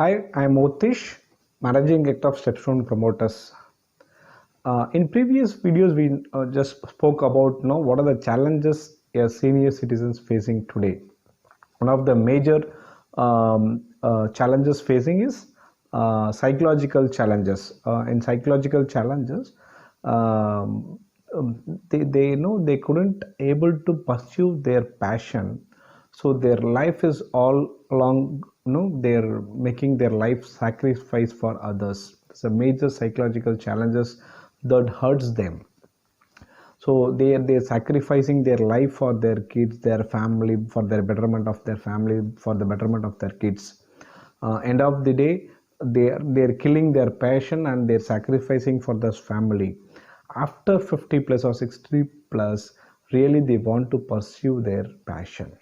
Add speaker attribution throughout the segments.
Speaker 1: Hi, I'm Otish, Managing Director of Stepstone Promoters. In previous videos, we just spoke about what are the challenges a senior citizens facing today. One of the major challenges facing is psychological challenges. In psychological challenges, um, they know they couldn't able to pursue their passion, so their life is all along they're making their life sacrifice for others. It's a major psychological challenges that hurts them, so they're sacrificing their life for their kids, their family, for their betterment of their family, for the betterment of their kids. End of the day, they're killing their passion and they're sacrificing for this family. After 50 plus or 60 plus, really they want to pursue their passion.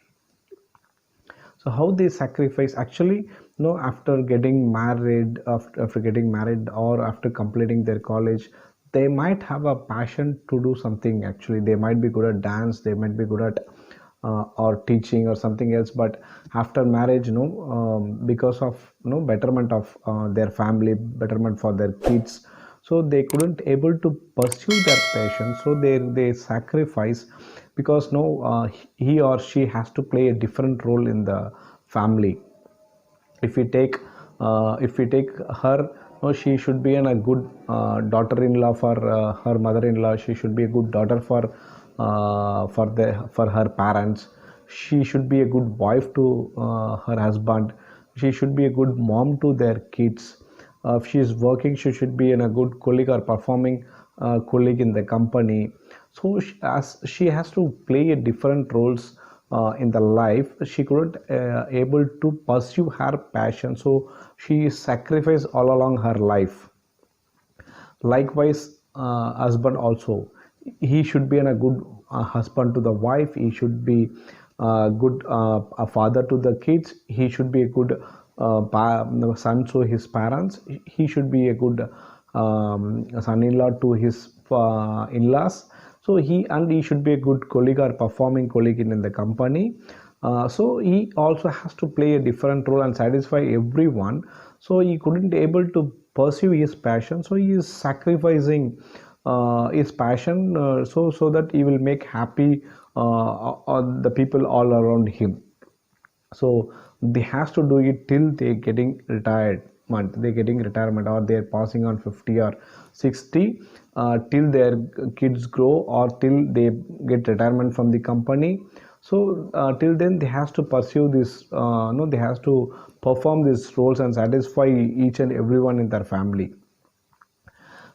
Speaker 1: So how they sacrifice actually, after getting married, after getting married or after completing their college, they might have a passion to do something. Actually, they might be good at dance, they might be good at or teaching or something else, but after marriage, because of betterment of their family, betterment for their kids, so they couldn't able to pursue their passion, so they sacrifice, because no he or she has to play a different role in the family. If we take her, no, she should be a good daughter-in-law for her mother-in-law. She should be a good daughter for her parents. She should be a good wife to her husband. She should be a good mom to their kids. If she is working, she should be a good colleague or performing colleague in the company. So as she has to play a different roles in the life, she couldn't able to pursue her passion, so she sacrificed all along her life. Likewise, husband also, he should be a good husband to the wife. He should be good a father to the kids. He should be a good son to his parents. He should be a good son-in-law to his in-laws. So he should be a good colleague or performing colleague in the company. So he also has to play a different role and satisfy everyone. So he couldn't able to pursue his passion, so he is sacrificing his passion, so that he will make happy the people all around him. So they has to do it till they getting retirement, or they're passing on 50 or 60, till their kids grow or till they get retirement from the company. So till then they has to pursue this, no, they has to perform these roles and satisfy each and everyone in their family.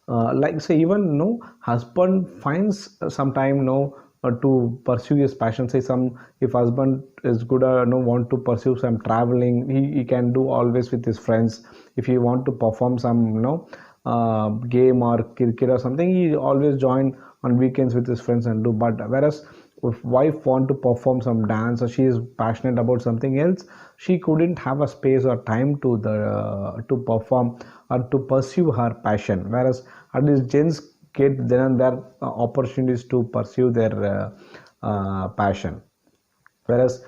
Speaker 1: Like say, even no husband finds some time to pursue his passion. Say some, if husband is good, no, want to pursue some traveling, he can do always with his friends. If he want to perform some game or cricket or something, he always join on weekends with his friends and do. But whereas if wife want to perform some dance, or she is passionate about something else, she couldn't have a space or time to perform or to pursue her passion. Whereas at least gents get then and there opportunities to pursue their passion. Whereas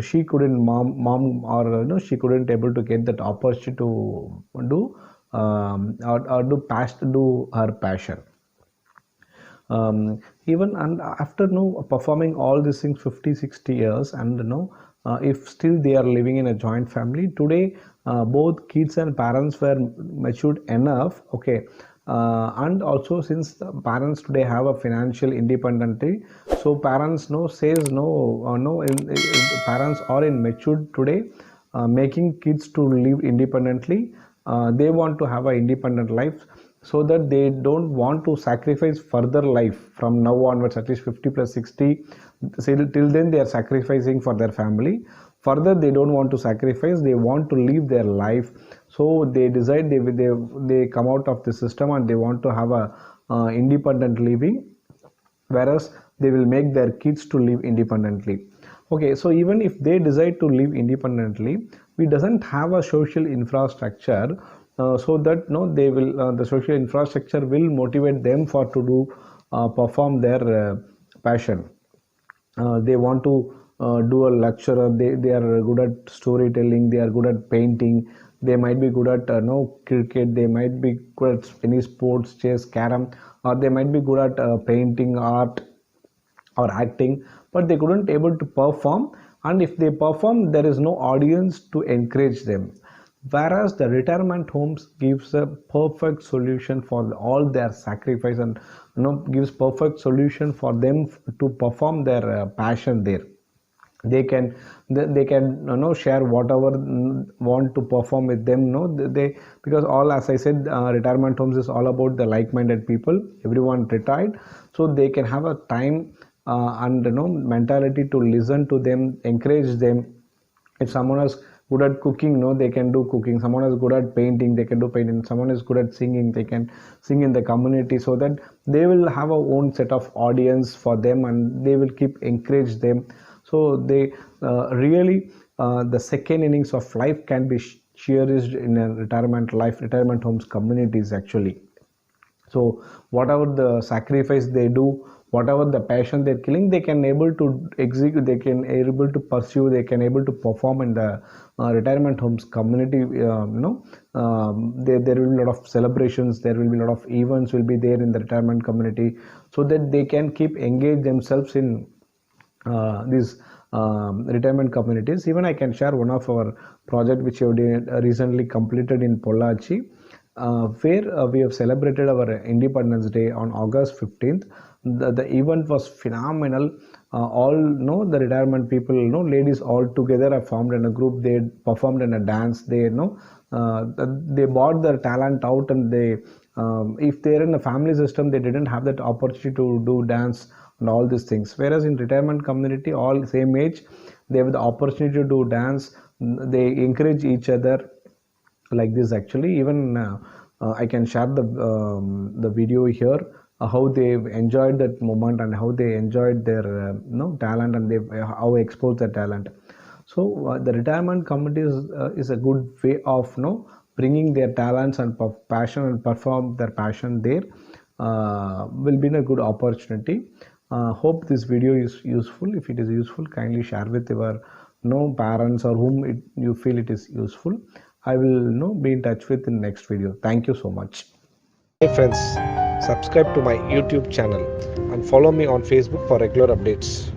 Speaker 1: she couldn't, mom or she couldn't able to get that opportunity to do or do her passion. Even and after performing all these things 50-60 years, and if still they are living in a joint family today, both kids and parents were matured enough, okay. And also, since the parents today have a financial independently, so parents says parents are in matured today, making kids to live independently. They want to have an independent life, so that they don't want to sacrifice further life from now onwards, at least 50 plus 60. Till then they are sacrificing for their family. Further they don't want to sacrifice, they want to live their life. So they decide, they come out of the system and they want to have a independent living, whereas they will make their kids to live independently. Okay, so even if they decide to live independently, we doesn't have a social infrastructure, so that they will the social infrastructure will motivate them for to do perform their passion. They want to do a lecturer. They are good at storytelling, they are good at painting, they might be good at cricket, they might be good at any sports, chess, carom, or they might be good at painting, art, or acting, but they couldn't able to perform. And if they perform, there is no audience to encourage them. Whereas the retirement homes gives a perfect solution for all their sacrifice, and gives perfect solution for them to perform their passion there. They can share whatever want to perform with them, they, because all, as I said, retirement homes is all about the like-minded people, everyone retired, so they can have a time and mentality to listen to them, encourage them. If someone is good at cooking, they can do cooking. Someone is good at painting, they can do painting. Someone is good at singing, they can sing in the community, so that they will have a own set of audience for them, and they will keep encourage them. So they really the second innings of life can be cherished in a retirement homes communities actually. So whatever the sacrifice they do, whatever the passion they're killing, they can able to execute, they can able to pursue, they can able to perform in the retirement homes community. There will be a lot of celebrations, there will be a lot of events will be there in the retirement community, so that they can keep engage themselves in these retirement communities. Even I can share one of our project which we did recently completed in Pollachi, where we have celebrated our Independence Day on August 15th. The event was phenomenal. All the retirement people, ladies all together have formed in a group. They performed in a dance. They brought their talent out, and they if they're in a family system, they didn't have that opportunity to do dance and all these things. Whereas in retirement community, all same age, they have the opportunity to do dance. They encourage each other like this actually. Even I can share the video here, how they enjoyed that moment and how they enjoyed their talent, and they how expose their talent. So the retirement community is a good way of bringing their talents and passion and perform their passion there. Will be a good opportunity. Hope this video is useful. If it is useful, kindly share with your parents or whom you feel it is useful. I will be in touch with in next video. Thank you so much.
Speaker 2: Hey friends, subscribe to my YouTube channel and follow me on Facebook for regular updates.